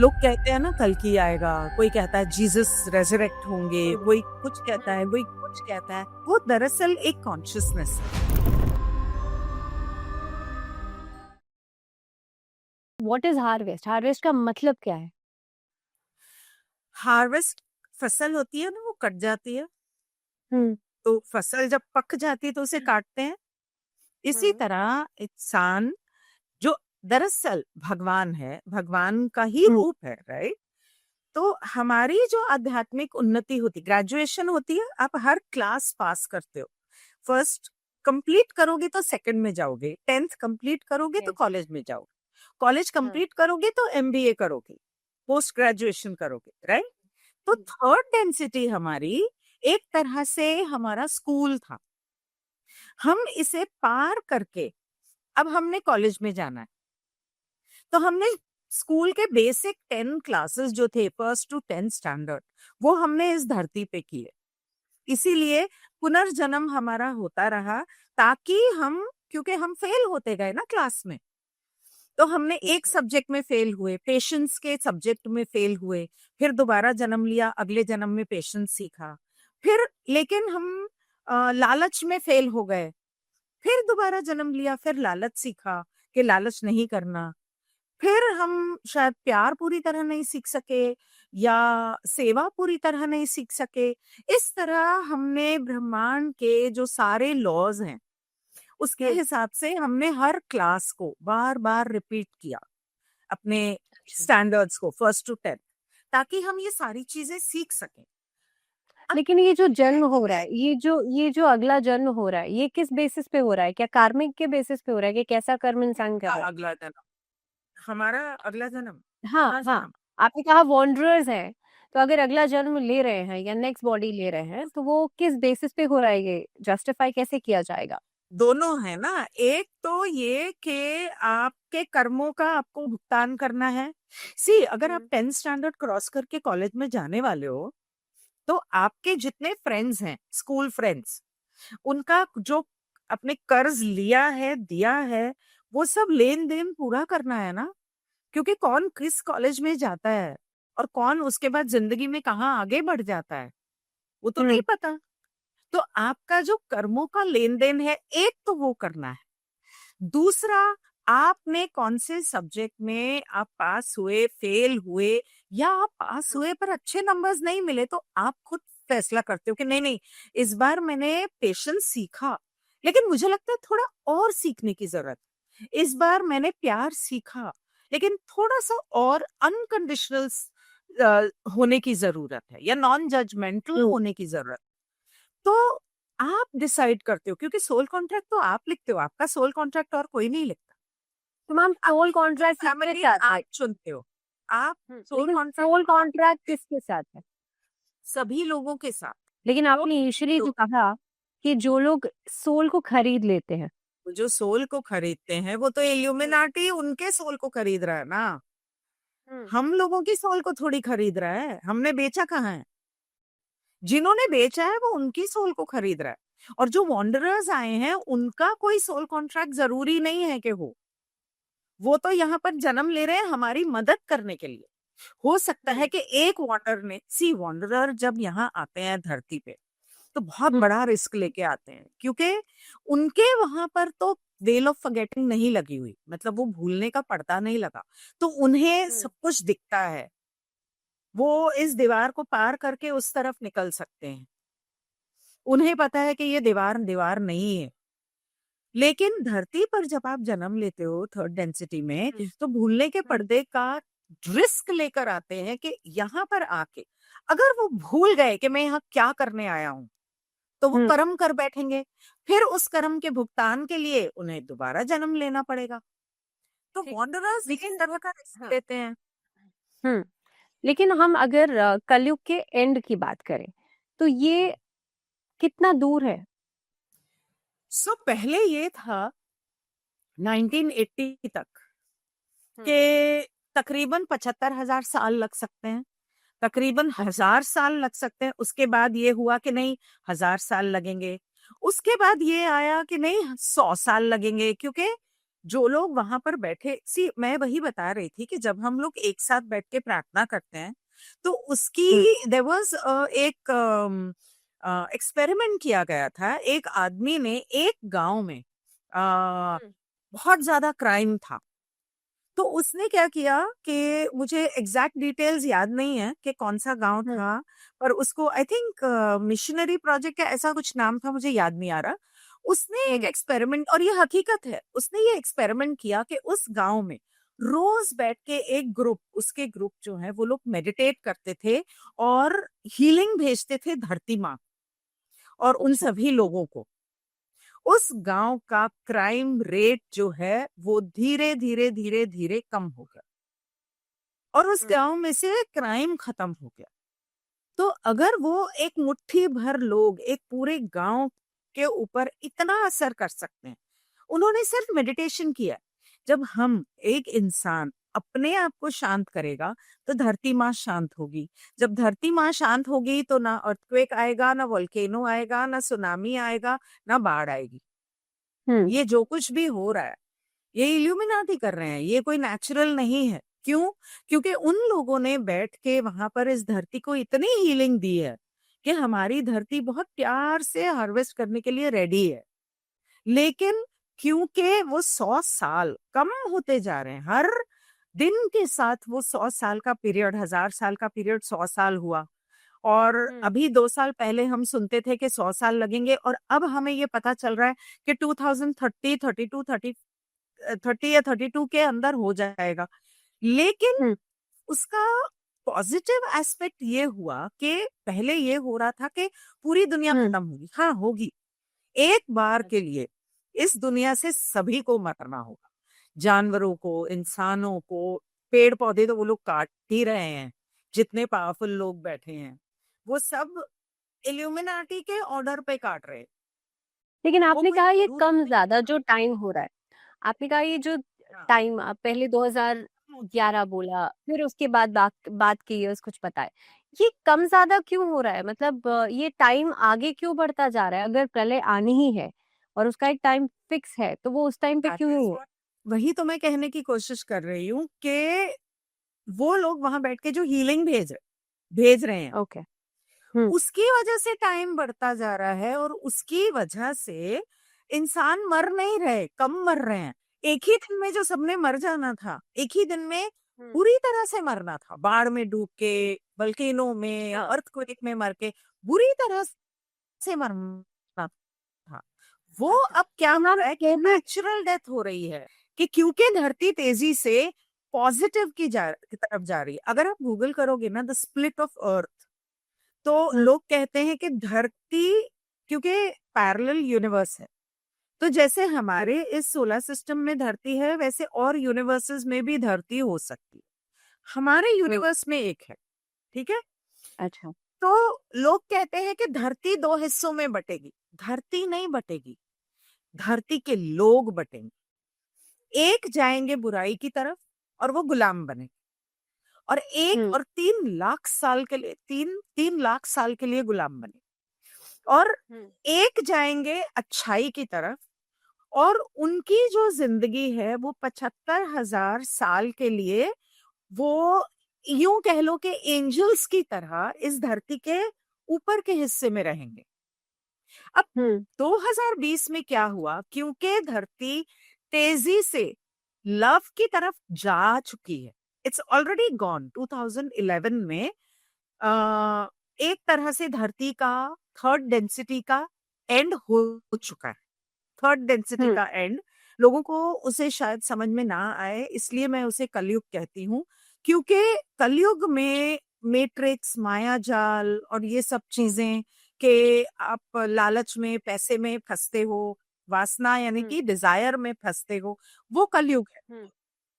लोग कहते हैं ना कल्कि आएगा, कोई कहता है जीसस रेजरेक्ट होंगे, कोई कुछ कहता है, कोई कुछ कहता है। वो दरअसल एक कॉन्शियसनेस है। What is harvest? हार्वेस्ट का मतलब क्या है? हार्वेस्ट फसल होती है ना, वो कट जाती है। हम्म। तो फसल जब पक जाती है तो उसे काटते हैं। इसी तरह इंसान जो दरअसल भगवान है, भगवान का ही हम्म। रूप है, राइट? तो हमारी जो आध्यात्मिक उन्नति होती, ग्रेजुएशन होती है, आप हर क्लास पास करते हो। फर्स्ट कंप्लीट करोगे तो सेकंड में जाओगे, 10th कंप्लीट करोगे तो यस। कॉलेज में जाओगे, कॉलेज हाँ। कंप्लीट करोगे तो एमबीए करोगे, पोस्ट ग्रेजुएशन करोगे, राइट? तो थर्ड डेंसिटी हमारी एक तरह से हमारा स्कूल था। हम इसे पार करके अब हमने कॉलेज में जाना है। तो हमने स्कूल के बेसिक 10 क्लासेस जो थे, फर्स्ट टू 10 स्टैंडर्ड, वो हमने इस धरती पे किए। इसीलिए पुनर्जन्म हमारा होता रहा, ताकि हम, क्योंकि हम फेल होते गए ना क्लास में, तो हमने एक सब्जेक्ट में फेल हुए, पेशेंस के सब्जेक्ट में फेल हुए, फिर दोबारा जन्म लिया, अगले जन्म में पेशेंस सीखा, फिर लेकिन हम लालच में फेल हो गए, फिर दोबारा जन्म लिया, फिर लालच सीखा कि लालच नहीं करना, फिर हम शायद प्यार पूरी तरह नहीं सीख सके या सेवा पूरी तरह नहीं सीख सके। इस तरह हमने ब्रह्मांड के जो सारे लॉज हैं, उसके हम्म। हिसाब से हमने हर क्लास को बार बार रिपीट किया, अपने अच्छा। स्टैंडर्ड्स को फर्स्ट टू 10, ताकि हम ये सारी चीजें सीख सकें। अब लेकिन ये जो जन्म हो रहा है, ये जो अगला जन्म हो रहा है, ये किस बेसिस पे हो रहा है? क्या कार्मिक के बेसिस पे हो रहा है कि कैसा कर्म इंसान कर रहा है? अगला जन्म, हमारा अगला जन्म, हाँ, अगला हाँ। जन्म आपने कहा वॉन्डरर्स हैं, तो अगर अगला जन्म ले रहे हैं या नेक्स्ट बॉडी ले रहे हैं, तो वो किस बेसिस पे हो रहा है? ये जस्टिफाई कैसे किया जाएगा? दोनों है ना। एक तो ये कि आपके कर्मों का आपको भुगतान करना है। सी, अगर आप हम्म। 10th स्टैंडर्ड क्रॉस करके कॉलेज में जाने वाले हो, तो आपके जितने फ्रेंड्स हैं, स्कूल फ्रेंड्स, उनका जो अपने कर्ज लिया है, दिया है, वो सब लेन देन पूरा करना है ना। क्योंकि कौन किस कॉलेज में जाता है और कौन उसके बाद जिंदगी में कहाँ आगे बढ़ जाता है, वो तो नहीं हम्म। पता। तो आपका जो कर्मों का लेन देन है, एक तो वो करना है। दूसरा, आपने कौन से सब्जेक्ट में आप पास हुए, फेल हुए, या आप पास हुए पर अच्छे नंबर्स नहीं मिले, तो आप खुद फैसला करते हो कि नहीं नहीं, इस बार मैंने पेशेंस सीखा, लेकिन मुझे लगता है थोड़ा और सीखने की जरूरत है। इस बार मैंने प्यार सीखा, लेकिन थोड़ा सा और अनकंडीशनल होने की जरूरत है, या नॉन जजमेंटल हम्म। होने की जरूरत। तो आप डिसाइड करते हो, क्योंकि सोल कॉन्ट्रैक्ट तो आप लिखते हो, आपका सोल कॉन्ट्रैक्ट और कोई नहीं लिखता। तो मैम, सोल आपकी कॉन्ट्रैक्ट किसके फैमिली साथ है? आप चुनते हो। आप सोल लेकिन कॉन्ट्रैक्ट सोल कॉन्ट्रैक्ट किसके साथ है? सभी लोगों के साथ। लेकिन आपने इनिशियली जो तो कहा कि जो लोग सोल को खरीद लेते हैं। जो सोल को खरीदते हैं, वो तो इल्यूमिनाटी उनके सोल को खरीद रहा है ना। हम्म। हम लोगों की सोल को थोड़ी खरीद रहा है, हमने बेचा कहाँ है? जिन्होंने बेचा है वो उनकी सोल को खरीद रहा है। और जो वॉन्डरर्स आए हैं, उनका कोई सोल कॉन्ट्रैक्ट जरूरी नहीं है कि वो तो यहाँ पर जन्म ले रहे हैं हमारी मदद करने के लिए। हो सकता है हम्म। कि एक वॉन्डर ने, सी, वॉन्डरर जब यहाँ आते हैं धरती पे, तो बहुत हम्म। बड़ा रिस्क लेके आते हैं, क्योंकि उनके वहां पर तो वेल ऑफ फॉरगेटिंग नहीं लगी हुई, मतलब वो भूलने का पर्दा नहीं लगा, तो उन्हें हम्म। सब कुछ दिखता है। वो इस दीवार को पार करके उस तरफ निकल सकते हैं। उन्हें पता है कि ये दीवार दीवार नहीं है। लेकिन धरती पर जब आप जन्म लेते हो थर्ड डेंसिटी में, हम्म। तो भूलने के हम्म। पर्दे का रिस्क लेकर आते हैं कि यहाँ पर आके अगर वो भूल गए कि मैं यहाँ क्या करने आया हूँ, तो वो हम्म। कर्म कर बैठेंगे। फिर उस कर्म के भुगतान के लिए उन्हें दोबारा जन्म लेना पड़ेगा। तो ठीक। वॉन्डरर्स इस लेकिन तरह का रिस्क हाँ। लेते हैं। हम्म। लेकिन हम अगर कलयुग के एंड की बात करें, तो ये कितना दूर है? सो पहले ये था 1980 तक हम्म। के तकरीबन 75,000 साल लग सकते हैं, तकरीबन अच्छा। 1,000 साल लग सकते हैं। उसके बाद ये हुआ कि नहीं, 1,000 साल लगेंगे। उसके बाद ये आया कि नहीं, 100 साल लगेंगे, क्योंकि जो लोग वहां पर बैठे, सी मैं वही बता रही थी कि जब हम लोग एक साथ बैठ के प्रार्थना करते हैं तो उसकी हम्म देयर वाज एक एक्सपेरिमेंट किया गया था। एक आदमी ने एक गांव में हम्म बहुत ज्यादा क्राइम था, तो उसने क्या किया कि मुझे एग्जैक्ट डिटेल्स याद नहीं है कि कौन सा गांव हम्म था, पर उसको आई थिंक मिशनरी प्रोजेक्ट या ऐसा कुछ नाम था, मुझे याद नहीं आ रहा। उसने एक हम्म एक्सपेरिमेंट, और ये हकीकत है, उसने ये एक्सपेरिमेंट किया कि उस गांव में रोज बैठ के एक ग्रुप, उसके ग्रुप जो है वो लोग मेडिटेट करते थे और हीलिंग भेजते थे धरती माँ और उन अच्छा सभी लोगों को। उस गांव का क्राइम रेट जो है वो धीरे धीरे धीरे धीरे कम हो गया और उस हम्म गांव में से क्राइम खत्म हो गया। तो अगर वो एक मुट्ठी भर लोग एक पूरे गांव के ऊपर इतना असर कर सकते हैं, उन्होंने सिर्फ मेडिटेशन किया। जब हम एक इंसान अपने आप को शांत करेगा तो धरती माँ शांत होगी। जब धरती माँ शांत होगी तो ना अर्थक्वेक आएगा, ना वोल्केनो आएगा, ना सुनामी आएगा, ना बाढ़ आएगी। हम्म ये जो कुछ भी हो रहा है ये इल्यूमिनाटी कर रहे हैं, ये कोई नेचुरल नहीं है। क्यों? क्योंकि उन लोगों ने बैठ के वहां पर इस धरती को इतनी हीलिंग दी है कि हमारी धरती बहुत प्यार से हार्वेस्ट करने के लिए रेडी है। लेकिन क्योंकि वो 100 साल कम होते जा रहे हैं, हर दिन के साथ वो 100 साल का पीरियड, 1000 साल का पीरियड 100 साल हुआ। और हम्म अभी 2 साल पहले हम सुनते थे कि 100 साल लगेंगे, और अब हमें ये पता चल रहा है कि 2030, 32, 30 या 32 के अंदर हो जाएगा। लेकिन हम्म उसका पॉजिटिव एस्पेक्ट ये हुआ कि पहले ये हो रहा था कि पूरी दुनिया हम्म खत्म होगी। हाँ, होगी। एक बार के अच्छा लिए इस दुनिया से सभी को मरना होगा, जानवरों को, इंसानों को। पेड़ पौधे तो वो लोग काट ही रहे हैं, जितने पावरफुल लोग बैठे हैं वो सब इल्यूमिनाटी के ऑर्डर पे काट रहे हैं। लेकिन वो आपने कोई कहा ये जरूरी कम नहीं ज्यादा था। जो टाइम हो रहा है, आपने कहा ये जो हाँ। टाइम आप पहले 2011 बोला, फिर उसके बाद बात की इयर्स कुछ बताए, ये कम ज्यादा क्यों हो रहा है? मतलब ये टाइम आगे क्यों बढ़ता जा रहा है? अगर प्रलय आनी ही है और उसका एक टाइम फिक्स है तो वो उस टाइम पे That क्यों is हो? what- वही तो मैं कहने की कोशिश कर रही हूँ कि वो लोग वहां बैठ के जो हीलिंग भेज रहे हैं, ओके हम्म उसकी वजह से टाइम बढ़ता जा रहा है और उसकी वजह से इंसान मर नहीं रहे, कम मर रहे हैं। एक ही दिन में जो सबने मर जाना था, एक ही दिन में हम्म पूरी तरह से मरना था, बाढ़ में डूब के, वल्केनो में या अर्थक्वेक में मर के बुरी तरह से मरना था। वो अच्छा अब क्या तो हो हम रहा है कि कह भी नेचुरल डेथ हो रही है, कि क्योंकि धरती तेजी से पॉजिटिव की तरफ जा रही है। अगर आप गूगल करोगे ना द स्प्लिट ऑफ अर्थ, तो हम्म लोग कहते हैं कि धरती, क्योंकि पैरेलल यूनिवर्स है, तो जैसे हम्म हमारे इस सोलर सिस्टम में धरती है वैसे और यूनिवर्सेस में भी धरती हो सकती है। हमारे हम्म यूनिवर्स में एक है, ठीक है। अच्छा तो लोग कहते हैं कि धरती दो हिस्सों में बटेगी। धरती नहीं बटेगी, धरती के लोग बटेंगे। एक जाएंगे बुराई की तरफ और वो गुलाम बने, और एक हम्म और 3 लाख साल के लिए, 3 लाख साल के लिए गुलाम बने, और हम्म एक जाएंगे अच्छाई की तरफ, और उनकी जो जिंदगी है वो 75,000 साल के लिए वो यूं कह लो कि एंजल्स की तरह इस धरती के ऊपर के हिस्से में रहेंगे। अब हम्म 2020 में क्या हुआ, क्योंकि धरती तेजी से लव की तरफ जा चुकी है, इट्स ऑलरेडी गॉन। 2011 में एक तरह से धरती का थर्ड डेंसिटी का एंड हो चुका है। थर्ड डेंसिटी हम्म का एंड, लोगों को उसे शायद समझ में ना आए, इसलिए मैं उसे कलयुग कहती हूँ। क्योंकि कलयुग में मैट्रिक्स, माया जाल और ये सब चीजें, कि आप लालच में, पैसे में फंसते हो, वासना यानी हम्म कि डिजायर में फंसते हो, वो कलयुग है। हम्म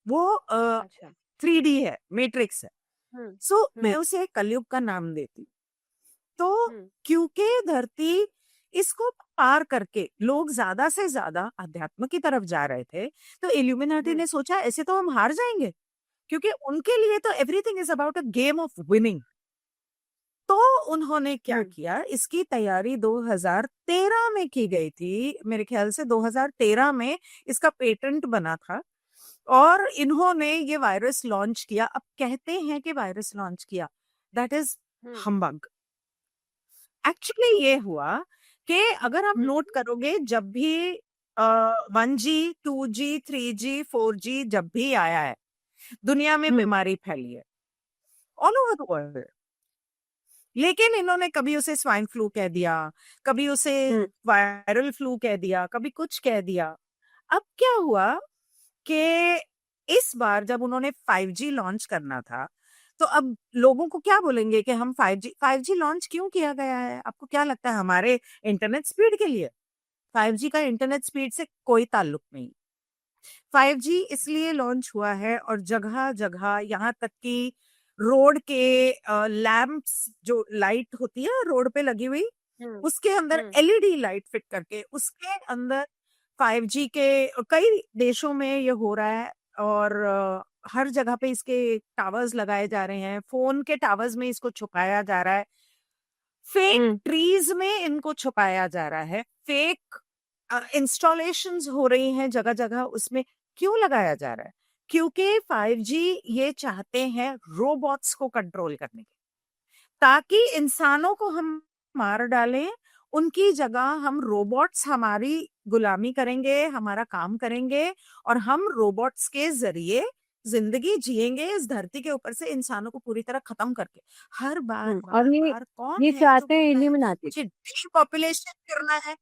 वो अच्छा 3D है, मैट्रिक्स है। हम्म सो मैं हम्म उसे कलयुग का नाम देती हूँ। तो हम्म क्योंकि धरती, इसको पार करके लोग ज्यादा से ज्यादा अध्यात्म की तरफ जा रहे थे, तो इल्यूमिनाटी हम्म ने सोचा ऐसे तो हम हार जाएंगे, क्योंकि उनके लिए तो everything is about a game of winning. तो उन्होंने क्या हम्म किया, इसकी तैयारी 2013 में की गई थी, मेरे ख्याल से 2013 में इसका पेटेंट बना था, और इन्होंने ये वायरस लॉन्च किया। अब कहते हैं कि वायरस लॉन्च किया, दैट इज हम्म हम्बग। एक्चुअली ये हुआ कि अगर आप हम्म नोट करोगे, जब भी 1G 2G 3G 4G जब भी आया है, दुनिया में हम्म बीमारी फैली है ऑल ओवर द वर्ल्ड। लेकिन इन्होंने कभी उसे स्वाइन फ्लू कह दिया, कभी उसे हम्म वायरल फ्लू कह दिया, कभी कुछ कह दिया। अब क्या हुआ कि इस बार जब उन्होंने 5G लॉन्च करना था, तो अब लोगों को क्या बोलेंगे कि हम 5G लॉन्च क्यों किया गया है? आपको क्या लगता है? हमारे इंटरनेट स्पीड के लिए? 5G का इंटरनेट स्पीड से कोई ताल्लुक नहीं। 5G इसलिए लॉन्च हुआ है, और जगह जगह यहाँ तक कि रोड के लैंप्स, जो लाइट होती है रोड पे लगी हुई, हम्म उसके अंदर हम्म एलईडी लाइट फिट करके उसके अंदर 5G के कई देशों में ये हो रहा है। और हर जगह पे इसके टावर्स लगाए जा रहे हैं, फोन के टावर्स में इसको छुपाया जा रहा है, फेक हम्म ट्रीज में इनको छुपाया जा रहा है, फेक इंस्टॉलेशंस हो रही हैं जगह जगह, उसमें क्यों लगाया जा रहा है? क्योंकि 5G ये चाहते हैं रोबोट्स को कंट्रोल करने के, ताकि इंसानों को हम मार डालें, उनकी जगह हम रोबोट्स हमारी गुलामी करेंगे, हमारा काम करेंगे, और हम रोबोट्स के जरिए जिंदगी जिएंगे इस धरती के ऊपर से, इंसानों को पूरी तरह खत्म करके। हर बार और बार बार कौन ये है जो चाहते हैं बोलता है इल्यूमिनाटी। मुझे डीपॉपुलेशन करना है?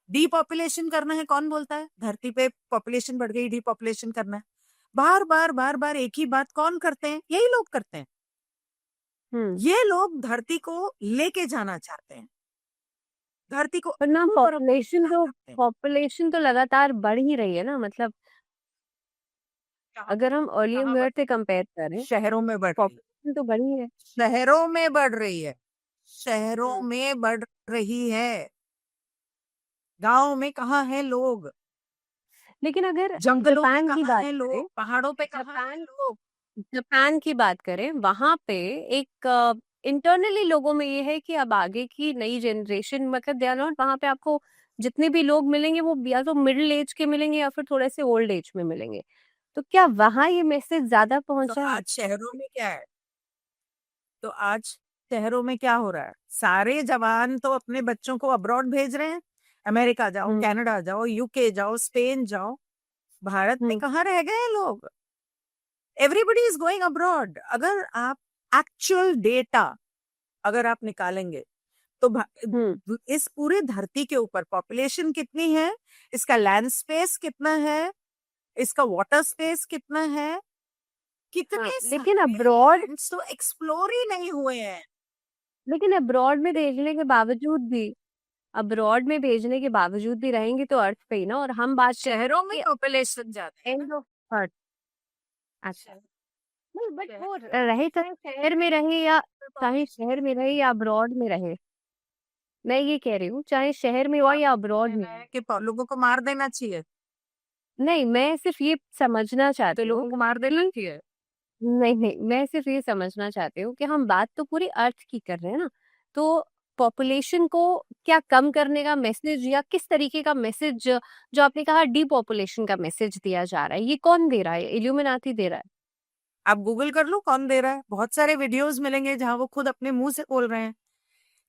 डीपॉपुलेशन करना है, कौन बोलता है? धरती पे पॉपुलेशन बढ़ गई, डीपॉपुलेशन करना है। बार बार एक ही बात कौन करते हैं? यही लोग करते हैं। हम्म ये लोग धरती को लेके जाना चाहते हैं, धरती को पर ना अपनी तरफ पॉपुलेशन लेना तो चाहते हैं। पॉपुलेशन तो लगातार बढ़ ही रही है ना, मतलब कहाँ अगर हम अर्लियर कहाँ बढ़? ईयर से कंपेयर करें, शहरों में बढ़ रही है, पॉपुलेशन तो बढ़ी है। शहरों में बढ़ रही है, शहरों हम्म में बढ़ रही है। गांव में कहाँ है लोग? लेकिन अगर जंगलों में जापान की कहाँ बात है करें, लोग? पहाड़ों पे कहाँ है जापान लोग? जापान की बात करें, वहां पे एक इंटरनली लोगों में ये है कि अब आगे की नई जनरेशन, मतलब दे आर नॉट, वहां पे आपको जितने भी लोग मिलेंगे वो या तो मिडिल एज के मिलेंगे या फिर थोड़े से ओल्ड एज में मिलेंगे। तो क्या वहां ये मैसेज ज्यादा तो पहुंचा है? आज शहरों में क्या है? तो आज शहरों में क्या हो रहा है? सारे जवान तो अपने बच्चों को अब्रॉड भेज रहे हैं। अमेरिका जाओ, हम्म कनाडा जाओ, यूके जाओ, स्पेन जाओ। भारत में हम्म कहाँ रह गए हैं लोग? Everybody is going abroad. अगर आप एक्चुअल डेटा अगर आप निकालेंगे, तो हम्म इस पूरे धरती के ऊपर पॉपुलेशन कितनी है, इसका लैंड स्पेस कितना है, इसका वाटर स्पेस कितना है, हाँ, कितने लेकिन सारे अब्रॉड लैंड्स तो एक्सप्लोर ही नहीं हुए हैं। लेकिन अब्रॉड में भेजने के बावजूद भी, अब्रॉड में भेजने के बावजूद भी रहेंगे तो अर्थ पे ही ना, और हम बात कर शहरों में रहे हैं पॉपुलेशन ज्यादा है एंड ना। Of earth. अच्छा, शहर नहीं बट शहर वो रहे, चाहे शहर में रहे या में चाहे शहर में रहे या अब्रॉड में रहे, मैं ये कह रही हूँ चाहे शहर में हो या अब्रॉड में कहना हो। है कि लोगों को मार देना चाहिए, नहीं, मैं सिर्फ ये समझना तो चाहती हूँ लोगों को मार देना कि चाहिए। नहीं नहीं, मैं सिर्फ ये समझना चाहती हूँ कि हम बात तो पूरी अर्थ की कर रहे हैं ना, तो पॉपुलेशन को क्या कम करने का मैसेज या किस तरीके का मैसेज, जो आपने कहा डीपॉपुलेशन का मैसेज दिया जा रहा है, ये कौन दे रहा है? इल्यूमिनाटी दे रहा है? आप गूगल कर लो कौन दे रहा है, बहुत सारे वीडियोस मिलेंगे जहां वो खुद अपने मुंह से बोल रहे हैं।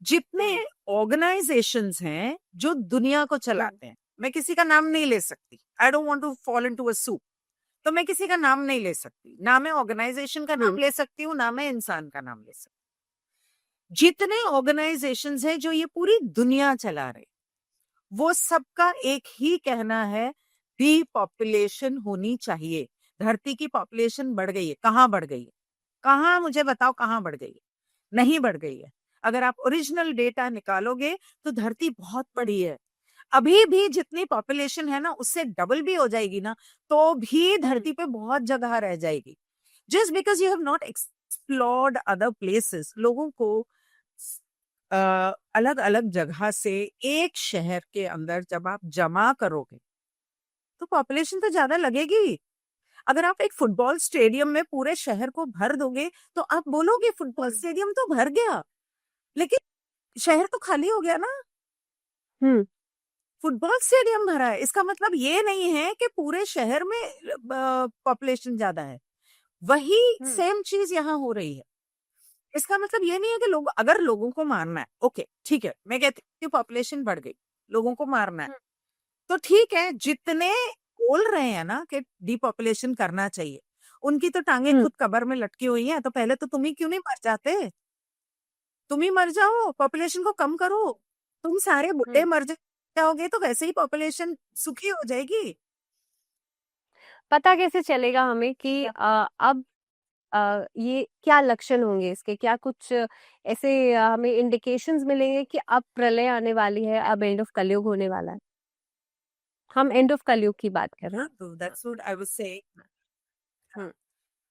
जितने हम्म ऑर्गेनाइजेशंस हैं जो दुनिया को हम्म चलाते हैं, मैं किसी का नाम नहीं ले सकती, I don't want to fall into a soup, तो मैं किसी का नाम नहीं ले सकती, ना मैं ऑर्गेनाइजेशन का नाम हम्म ले सकती हूँ, ना मैं इंसान का नाम ले सकती। जितने ऑर्गेनाइजेशंस हैं जो ये पूरी दुनिया चला रहे, वो सबका एक ही कहना है, डीपॉपुलेशन होनी चाहिए। धरती की पॉपुलेशन बढ़ गई है, कहाँ बढ़ गई है? कहाँ, मुझे बताओ कहाँ बढ़ गई है? नहीं बढ़ गई है। अगर आप ओरिजिनल डेटा निकालोगे तो धरती बहुत बड़ी है, अभी भी जितनी पॉपुलेशन है ना उससे डबल भी हो जाएगी ना, तो भी हम्म धरती पे बहुत जगह रह जाएगी। Just because you have not explored other places. लोगों को अलग अलग जगह से एक शहर के अंदर जब आप जमा करोगे, तो पॉपुलेशन तो ज्यादा लगेगी। अगर आप एक फुटबॉल स्टेडियम में पूरे शहर को भर दोगे, तो आप बोलोगे फुटबॉल स्टेडियम तो भर गया, लेकिन शहर तो खाली हो गया ना, हम्म फुटबॉल स्टेडियम भरा है। इसका मतलब ये नहीं है कि पूरे शहर में पॉपुलेशन ज्यादा है। वही सेम चीज यहाँ हो रही है। इसका मतलब ये नहीं है कि लोग, अगर लोगों को मारना है, ओके ठीक है, मैं कहती हूँ पॉपुलेशन बढ़ गई, लोगों को मारना है, तो ठीक है, जितने बोल रहे हैं ना कि डिपॉपुलेशन करना चाहिए, उनकी तो टांगे खुद कब्र में लटकी हुई हैं। तो पहले तो तुम ही क्यों नहीं मर जाते? तुम ही मर जाओ, पॉपुलेशन को कम करो। तुम सारे बुढ़े मर जाओगे तो वैसे ही पॉपुलेशन सुखी हो जाएगी। पता कैसे चलेगा हमें कि अब ये क्या लक्षण होंगे इसके, क्या कुछ ऐसे हमें इंडिकेशंस मिलेंगे कि अब प्रलय आने वाली है, अब एंड ऑफ कलयुग होने वाला है? हम एंड ऑफ कलयुग की बात कर रहे हैं। तो that's what I was saying. Hmm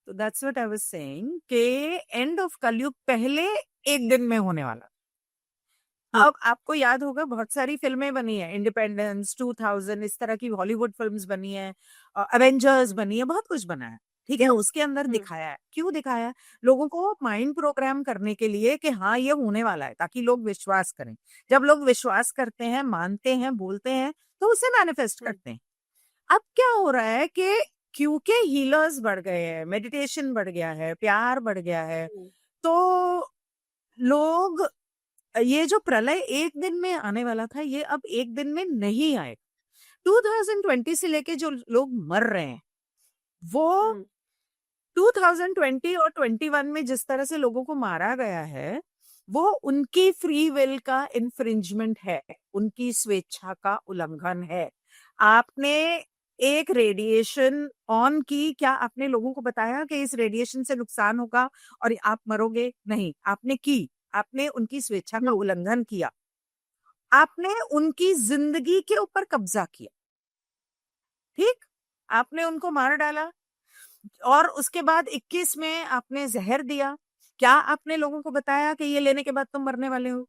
तो that's what I was saying कि एंड ऑफ कलयुग पहले एक दिन में होने वाला। अब आपको याद होगा बहुत सारी फिल्में बनी है, इंडिपेंडेंस 2000, इस तरह की हॉलीवुड फिल्म्स बनी है, एवेंजर्स बनी है, बहुत कुछ बना है। ठीक है, उसके अंदर दिखाया है। क्यों दिखाया है? लोगों को माइंड प्रोग्राम करने के लिए कि हाँ ये होने वाला है, ताकि लोग विश्वास करें। जब लोग विश्वास करते हैं, मानते हैं, बोलते हैं, तो उसे मैनिफेस्ट करते हैं। अब क्या हो रहा है कि क्योंकि हीलर्स बढ़ गए हैं, मेडिटेशन बढ़ गया है, प्यार बढ़ गया है, तो लोग, ये जो प्रलय एक दिन में आने वाला था, ये अब एक दिन में नहीं आएगा। 2020 से लेके जो लोग मर रहे हैं, वो 2020 और 21 में जिस तरह से लोगों को मारा गया है, वो उनकी फ्री विल का इन्फ्रिंजमेंट है, उनकी स्वेच्छा का उल्लंघन है। आपने एक रेडिएशन ऑन की, क्या आपने लोगों को बताया कि इस रेडिएशन से नुकसान होगा और आप मरोगे? नहीं, आपने की। आपने उनकी स्वेच्छा का उल्लंघन किया, आपने उनकी जिंदगी के ऊपर कब्जा किया। ठीक, आपने उनको मार डाला, और उसके बाद 21 में आपने जहर दिया। क्या आपने लोगों को बताया कि ये लेने के बाद तुम मरने वाले हो?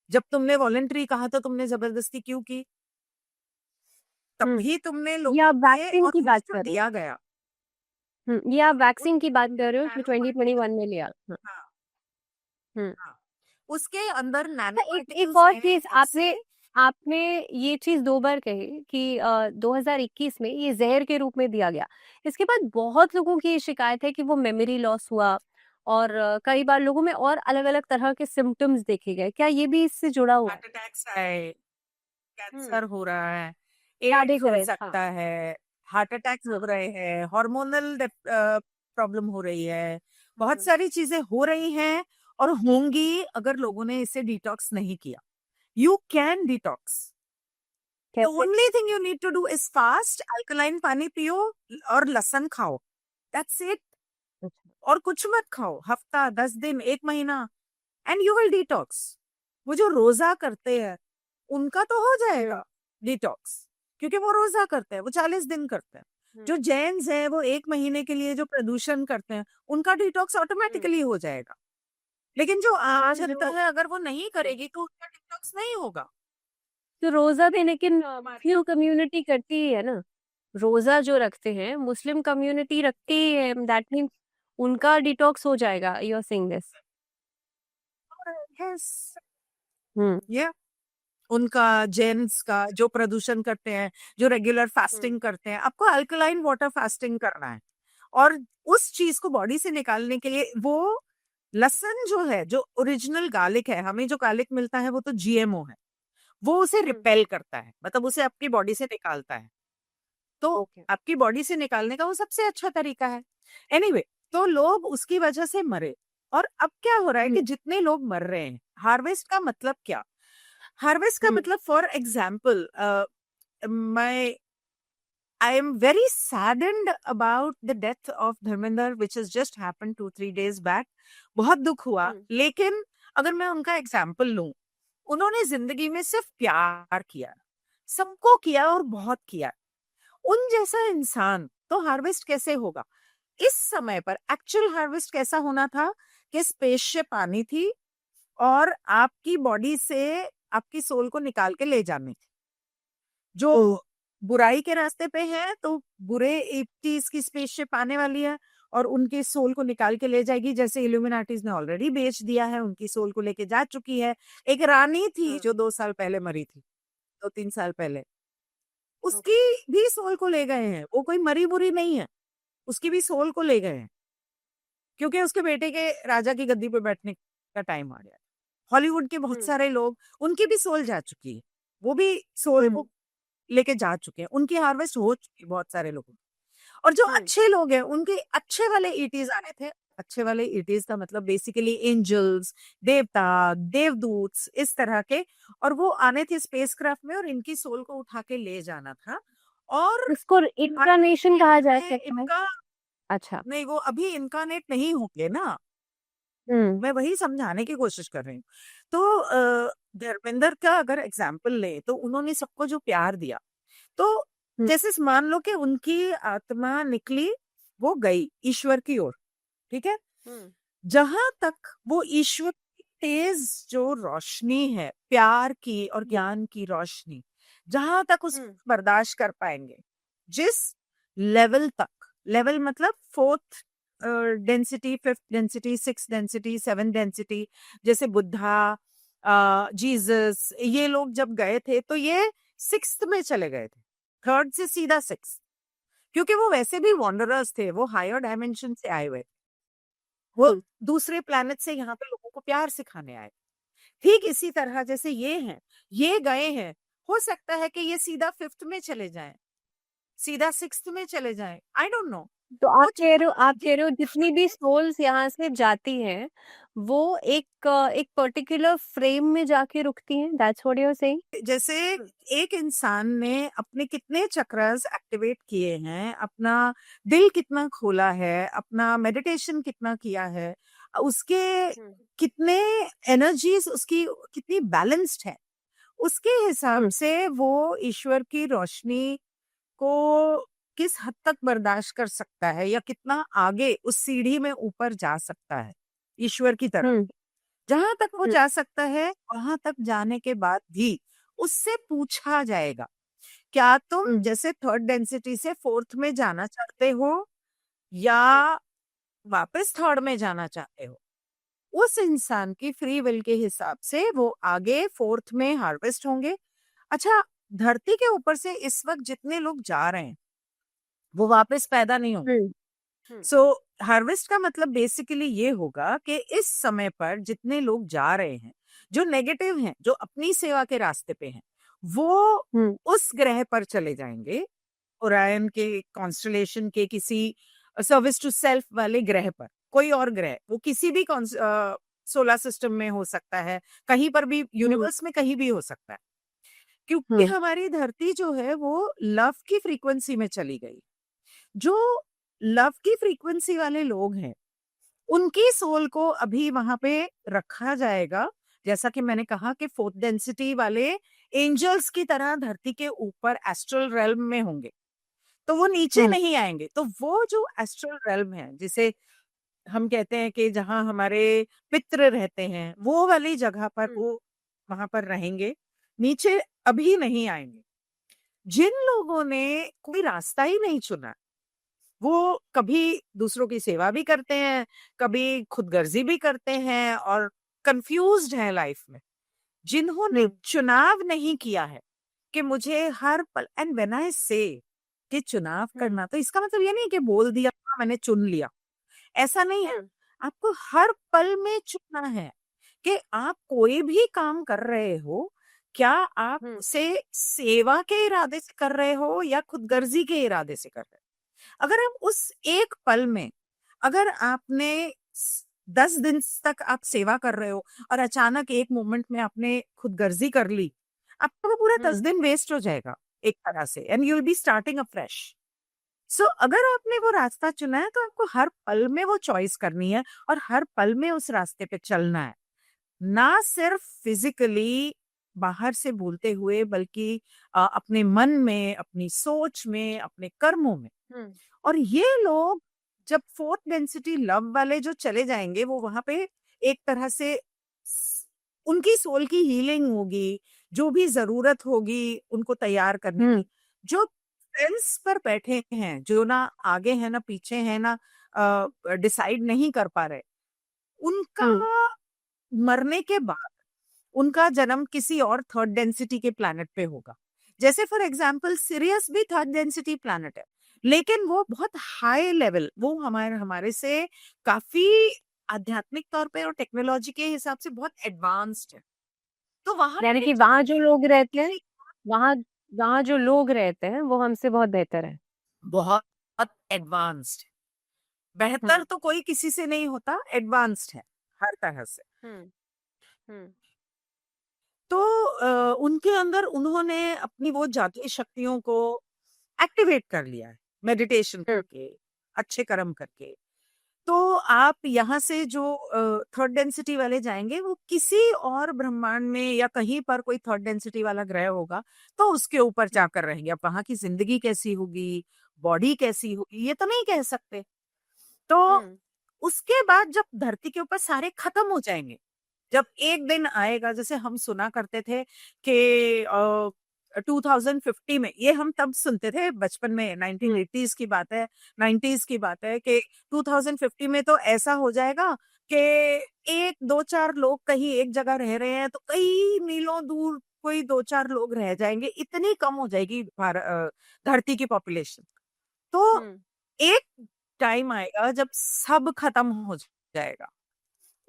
जब तुमने वॉलंटरी कहा तो तुमने जबरदस्ती क्यों की? तभी तुमने लोगों ये आप पे, वैक्सीन और की हमें बात जो कर रहे हो? दिया गया, ये आप वैक्सीन की बात कर रहे हो जो नैनो 2021 पार्टिकल्स। में लिया? हाँ, हम्म हाँ, उसके अंदर नैनो एक पार्टिकल्स और हैं चीज ऐसे। आपने आपने ये चीज 2 बार कही कि 2021 में ये जहर के रूप में दिया गया। इसके बाद बहुत लोगों की ये शिकायत है कि वो मेमोरी लॉस हुआ, और कई बार लोगों में और अलग अलग तरह के सिम्टम्स देखे गए। क्या ये भी इससे जुड़ा हुआ है? हार्ट अटैक्स आए, हम्म कैंसर हो रहा है, एड्स हो कार्डियक हाँ। सकता है, हार्ट अटैक्स हो रहे हैं, हार्मोनल प्रॉब्लम हो रही है, बहुत सारी चीजें हो रही हैं और होंगी अगर लोगों ने इसे डिटॉक्स नहीं किया। You can detox. द कैसे? Only thing you need to do is fast, alkaline पानी पियो और लहसुन खाओ। That's it. अच्छा। और कुछ मत खाओ, हफ्ता, 10 दिन, 1 महीना, एंड यू विल डिटॉक्स। वो जो रोजा करते हैं, उनका तो हो जाएगा डिटॉक्स, क्योंकि वो रोजा करते हैं, वो 40 दिन करते हैं। जो जैन्स हैं, वो 1 महीने के लिए जो प्रदूषण करते हैं, उनका डिटॉक्स ऑटोमेटिकली हो जाएगा। लेकिन जो आम आज जनता जो है, अगर वो नहीं करेगी तो उसका डिटॉक्स नहीं होगा। तो रोजा भी लेकिन फ्यू कम्युनिटी करती ही है ना। रोजा जो रखते हैं मुस्लिम कम्युनिटी रखती ही है, दैट मीन्स उनका डिटॉक्स हो जाएगा। You are saying this? Yes, hmm ये उनका, जेंट्स का जो प्रदूषण करते हैं, जो रेगुलर फास्टिंग करते हैं, आपको अल्कलाइन वाटर फास्टिंग करना है। और उस चीज को बॉडी से निकालने के लिए, वो लहसुन जो है, जो ओरिजिनल गार्लिक है, हमें जो गार्लिक मिलता है वो तो जीएमओ है, वो उसे रिपेल करता है, मतलब उसे आपकी बॉडी से निकालता है। तो ओके। आपकी बॉडी से निकालने का वो सबसे अच्छा तरीका है। एनीवे, तो लोग उसकी वजह से मरे। और अब क्या हो रहा है कि जितने लोग मर रहे हैं, हार्वेस्ट का मतलब क्या? हार्वेस्ट का मतलब, फॉर एग्जाम्पल, मैं I am very saddened about the death of Dharminder, which has just happened 2-3 days back. बहुत दुख हुआ, लेकिन अगर मैं उनका एग्जाम्पल लूं, उन्होंने जिंदगी में सिर्फ प्यार किया, सबको किया और बहुत किया। उन जैसा इंसान तो हार्वेस्ट कैसे होगा? इस समय पर एक्चुअल हार्वेस्ट कैसा होना था कि स्पेसशिप आनी थी और आपकी बॉडी से आपकी सोल को निकाल के ले जानी थी। जो बुराई के रास्ते पे है, तो बुरे 80s की स्पेसशिप आने वाली है, और उनके सोल को निकाल के ले जाएगी, जैसे इल्यूमिनाटीज ने ऑलरेडी बेच दिया है, उनकी सोल को लेके जा चुकी है। एक रानी थी जो 2 साल पहले मरी थी, 2-3 साल पहले, उसकी भी सोल को ले गए हैं। वो कोई मरी बुरी नहीं है, उसकी भी सोल को ले गए हैं, क्योंकि उसके बेटे के राजा की गद्दी पे बैठने का टाइम आ गया। हॉलीवुड के बहुत सारे लोग, उनकी भी सोल जा चुकी है, वो भी सोल को लेके जा चुके हैं, उनकी हार्वेस्ट हो चुकी है बहुत सारे लोगों की। और जो अच्छे लोग हैं, उनके अच्छे वाले ईटीज आने थे। अच्छे वाले ईटीज का मतलब बेसिकली एंजल्स, देवता, देवदूत, इस तरह के, और वो आने थे स्पेसक्राफ्ट में, और इनकी सोल को उठा के ले जाना था। और इसको इंकार्नेशन कहा जा सकता है। इनका अच्छा। नहीं, वो अभी इनकार्नेट नहीं होंगे ना, मैं वही समझाने की कोशिश कर रही हूँ। तो धर्मेंद्र का अगर एग्जाम्पल ले, तो उन्होंने सबको जो प्यार दिया, तो जैसे मान लो कि उनकी आत्मा निकली, वो गई ईश्वर की ओर, ठीक है। जहां तक वो ईश्वर की तेज जो रोशनी है, प्यार की और ज्ञान की रोशनी, जहां तक उस बर्दाश्त कर पाएंगे, जिस लेवल तक, लेवल मतलब 4th density, 5th density, 6th density, 7th density, जैसे बुद्धा, जीसस, ये लोग जब गए थे तो ये 6th में चले गए थे, 3rd से सीधा 6th, क्योंकि वो वैसे भी वॉन्डरर्स थे, वो हायर डायमेंशन से आए हुए, वो दूसरे प्लैनेट से यहाँ पे लोगों को प्यार सिखाने आए। ठीक इसी तरह जैसे ये हैं, ये गए हैं, हो सकता है कि ये सीधा 5th में चले जाएं, सीधा 6th में चले जाएं, आई डोंट नो। तो आप कह रहे हो जितनी भी सोल्स यहाँ से जाती हैं, वो एक पर्टिकुलर फ्रेम में जाके रुकती हैं, that's what you are saying. जैसे एक इंसान ने अपने कितने चक्रस एक्टिवेट किए हैं, अपना दिल कितना खोला है, अपना मेडिटेशन कितना किया है, उसके कितने एनर्जीज, उसकी कितनी बैलेंस्ड है, उसके हिसाब से वो ईश्वर की रोशनी को किस हद तक बर्दाश्त कर सकता है, या कितना आगे उस सीढ़ी में ऊपर जा सकता है ईश्वर की तरफ। जहां तक वो जा सकता है, वहां तक जाने के बाद भी उससे पूछा जाएगा, क्या तुम जैसे 3rd डेंसिटी से 4th में जाना चाहते हो, या वापस 3rd में जाना चाहते हो। उस इंसान की फ्री विल के हिसाब से वो आगे 4th में हार्वेस्ट होंगे। अच्छा, धरती के ऊपर से इस वक्त जितने लोग जा रहे हैं, वो वापस पैदा नहीं होंगे। सो हार्वेस्ट का मतलब बेसिकली ये होगा कि इस समय पर जितने लोग जा रहे हैं, जो नेगेटिव हैं, जो अपनी सेवा के रास्ते पे हैं, वो उस ग्रह पर चले जाएंगे, ओरायन के कॉन्स्टलेशन के किसी सर्विस टू सेल्फ वाले ग्रह पर, कोई और ग्रह, वो किसी भी सोलर सिस्टम में हो सकता है, कहीं पर भी यूनिवर्स में कहीं भी हो सकता है, क्योंकि हमारी धरती जो है वो लव की फ्रीक्वेंसी में चली गई। जो लव की फ्रीक्वेंसी वाले लोग हैं, उनकी सोल को अभी वहां पे रखा जाएगा, जैसा कि मैंने कहा कि 4th डेंसिटी वाले एंजल्स की तरह धरती के ऊपर एस्ट्रल रेल्म में होंगे, तो वो नीचे नहीं आएंगे। तो वो जो एस्ट्रल रेल्म है, जिसे हम कहते हैं कि जहां हमारे पितृ रहते हैं, वो वाली जगह पर वो वहां पर रहेंगे, नीचे अभी नहीं आएंगे। जिन लोगों ने कोई रास्ता ही नहीं चुना, वो कभी दूसरों की सेवा भी करते हैं, कभी खुदगर्जी भी करते हैं, और कंफ्यूज्ड है लाइफ में, जिन्होंने चुनाव नहीं किया है कि मुझे हर पल, एंड व्हेन आई से कि चुनाव करना, तो इसका मतलब ये नहीं कि बोल दिया मैंने चुन लिया, ऐसा नहीं है। आपको हर पल में चुनना है कि आप कोई भी काम कर रहे हो, क्या आप उसे सेवा के इरादे से कर रहे हो या खुदगर्जी के इरादे से कर रहे हो। अगर आप उस एक पल में, अगर आपने 10 दिन तक आप सेवा कर रहे हो और अचानक एक मोमेंट में आपने खुदगर्जी कर ली, आपका पूरा 10 दिन वेस्ट हो जाएगा एक तरह से, and you will be starting afresh. So अगर आपने वो रास्ता चुना है, तो आपको हर पल में वो चॉइस करनी है और हर पल में उस रास्ते पे चलना है, ना सिर्फ फिजिकली बाहर से बोलते हुए, बल्कि अपने मन में, अपनी सोच में, अपने कर्मों में। और ये लोग जब 4th डेंसिटी लव वाले जो चले जाएंगे, वो वहां पे एक तरह से उनकी सोल की हीलिंग होगी, जो भी जरूरत होगी उनको तैयार करने की। जो फेंस पर बैठे हैं, जो ना आगे है ना पीछे है, ना डिसाइड नहीं कर पा रहे, उनका हम्म मरने के बाद उनका जन्म किसी और थर्ड डेंसिटी के प्लैनेट पे होगा। जैसे फॉर एग्जांपल सिरियस भी थर्ड डेंसिटी प्लैनेट है, लेकिन वो बहुत हाई लेवल, वो हमारे हमारे से काफी आध्यात्मिक तौर पे और टेक्नोलॉजी के हिसाब से बहुत एडवांस्ड है। तो वहां यानी पे कि वहां जो लोग रहते हैं, वहां वहां जो लोग रहते हैं वो हमसे बहुत बेहतर है। बहुत एडवांस्ड, बेहतर हम्म तो कोई किसी से नहीं होता, एडवांस्ड है हर तरह से। हम्म हम्म तो उनके अंदर उन्होंने अपनी वो जादुई शक्तियों को एक्टिवेट कर लिया है, मेडिटेशन हम्म करके, अच्छे कर्म करके। तो आप यहाँ से जो थर्ड डेंसिटी वाले जाएंगे, वो किसी और ब्रह्मांड में या कहीं पर कोई थर्ड डेंसिटी वाला ग्रह होगा, तो उसके ऊपर जाकर रहेंगे। अब वहां की जिंदगी कैसी होगी, बॉडी कैसी होगी, ये तो नहीं कह सकते। तो हम्म उसके बाद जब धरती के ऊपर सारे खत्म हो जाएंगे, जब एक दिन आएगा, जैसे हम सुना करते थे कि 2050 में, ये हम तब सुनते थे बचपन में, 1980s की बात है, 90s की बात है, कि 2050 में तो ऐसा हो जाएगा कि एक दो चार लोग कहीं एक जगह रह रहे हैं तो कई मीलों दूर कोई दो चार लोग रह जाएंगे, इतनी कम हो जाएगी धरती की पॉपुलेशन। तो हम्म एक टाइम आएगा जब सब खत्म हो जाएगा।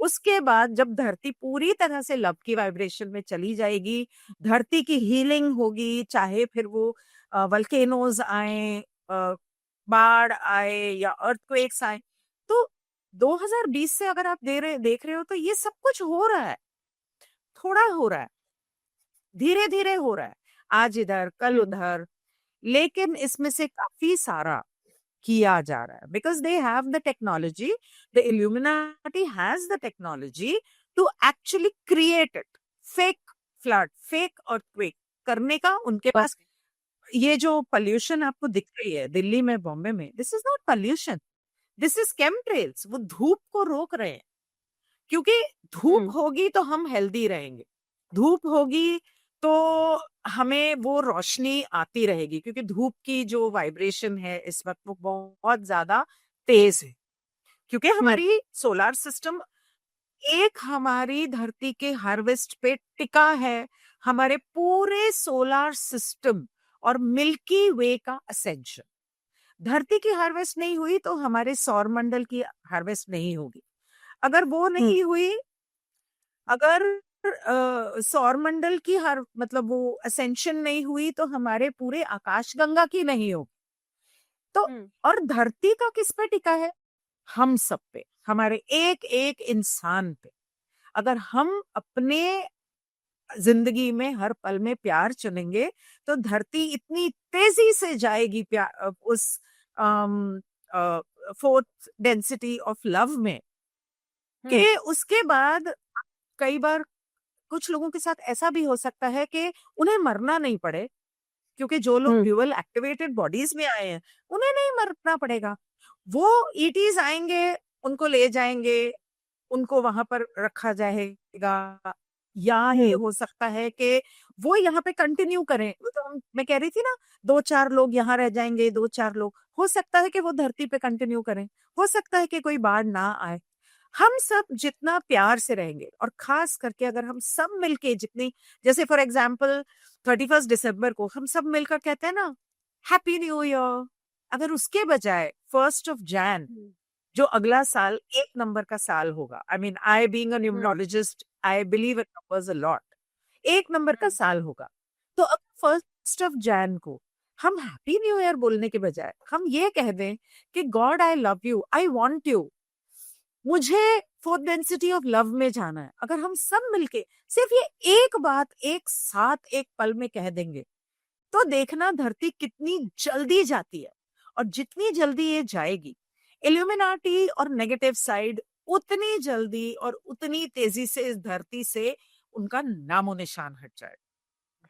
उसके बाद जब धरती पूरी तरह से लव की वाइब्रेशन में चली जाएगी, धरती की हीलिंग होगी, चाहे फिर वो वल्केनोज आए, बाढ़ आए या अर्थक्वेक्स आए। तो 2020 से अगर आप देख रहे हो, तो ये सब कुछ हो रहा है, थोड़ा हो रहा है, धीरे धीरे हो रहा है, आज इधर कल हम्म उधर। लेकिन इसमें से काफी सारा किया जा रहा है, because they have the technology, the illuminati has the technology to actually create it, fake flood, fake earthquake करने का उनके पर पास। ये जो पोल्यूशन आपको दिख रही है दिल्ली में, बॉम्बे में, this is not pollution, this is chemtrails. वो धूप को रोक रहे हैं, क्योंकि धूप हम्म होगी तो हम हेल्दी रहेंगे, धूप होगी तो हमें वो रोशनी आती रहेगी, क्योंकि धूप की जो वाइब्रेशन है इस वक्त वो बहुत ज्यादा तेज है। क्योंकि हम्म हमारी सोलर सिस्टम एक हमारी धरती के हार्वेस्ट पे टिका है, हमारे पूरे सोलर सिस्टम और मिल्की वे का असेंशन। धरती की हार्वेस्ट नहीं हुई तो हमारे सौर मंडल की हार्वेस्ट नहीं होगी। अगर वो हम्म नहीं हुई, अगर सौर मंडल की हर मतलब वो असेंशन नहीं हुई, तो हमारे पूरे आकाशगंगा की नहीं होगी। तो हम्म और धरती का किस पे टिका है? हम सब पे, हमारे एक एक इंसान पे। अगर हम अपने जिंदगी में हर पल में प्यार चुनेंगे, तो धरती इतनी तेजी से जाएगी प्यार उस फोर्थ डेंसिटी ऑफ लव में, हम्म कि उसके बाद कई बार कुछ लोगों के साथ ऐसा भी हो सकता है कि उन्हें मरना नहीं पड़े, क्योंकि जो लोग हम्म ड्यूअल एक्टिवेटेड बॉडीज में आए हैं उन्हें नहीं मरना पड़ेगा। वो ईटीज आएंगे, उनको ले जाएंगे, उनको वहां पर रखा जाएगा। या ये हम्म हो सकता है कि वो यहाँ पे कंटिन्यू करें। वो तो मैं कह रही थी ना, दो चार लोग यहाँ रह जाएंगे, दो चार लोग, हो सकता है कि वो धरती पे कंटिन्यू करें, हो सकता है कि कोई बाढ़ ना आए। हम सब जितना प्यार से रहेंगे, और खास करके अगर हम सब मिलके जितनी, जैसे फॉर एग्जाम्पल 31 दिसंबर को हम सब मिलकर कहते हैं ना हैप्पी न्यू ईयर, अगर उसके बजाय 1 Jan, हम्म जो अगला साल 1 नंबर का साल होगा, I mean I being a hmm numerologist, I believe in numbers a lot, 1 number का हम्म साल होगा। तो अब 1 Jan को हम हैप्पी न्यू ईयर बोलने के बजाय हम ये कह दें कि God I love you, I want you, मुझे फोर्थ डेंसिटी ऑफ लव में जाना है। अगर हम सब मिलके सिर्फ ये एक बात एक साथ एक पल में कह देंगे, तो देखना धरती कितनी जल्दी जाती है। और जितनी जल्दी ये जाएगी, इल्यूमिनाटी और नेगेटिव साइड उतनी जल्दी और उतनी तेजी से इस धरती से उनका नामो निशान हट जाएगा,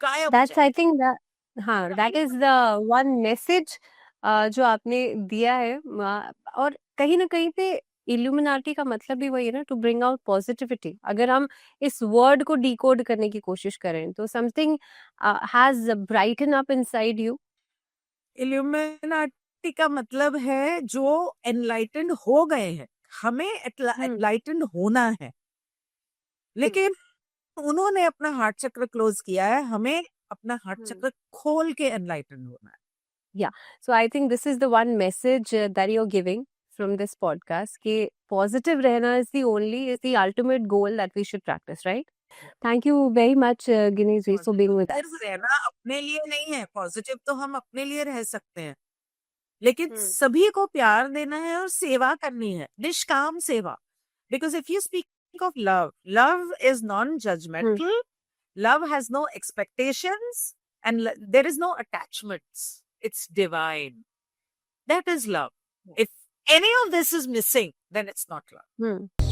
गायब हो दैट्स आई जाएगा। थिंक हाँ, that is the one message जो आपने दिया है। और कहीं ना कहीं पे इल्यूमिनाटी का मतलब भी वही है ना, टू ब्रिंग आउट पॉजिटिविटी। अगर हम इस वर्ड को डिकोड करने की कोशिश करें तो something has brighten up inside you. Illuminati भक्ति का मतलब है जो एनलाइटेंड हो गए हैं, हमें एनलाइटेंड होना है, लेकिन उन्होंने अपना हार्ट चक्र क्लोज किया है, हमें अपना हार्ट चक्र खोल के एनलाइटेंड होना है. Yeah. So I think this is the one message that you're giving from this podcast कि positive रहना is the ultimate goal that we should practice, right? Thank you very much, Ginesh ji, for being with us. सिर्फ रहना अपने लिए नहीं है, positive तो हम अपने लिए रह सकते हैं, लेकिन सभी को प्यार देना है और सेवा करनी है, निष्काम सेवा. Because if you speak of love, love is non-judgmental, love has no expectations, and there is no attachments. It's divine. That is love. If any of this is missing, then it's not love.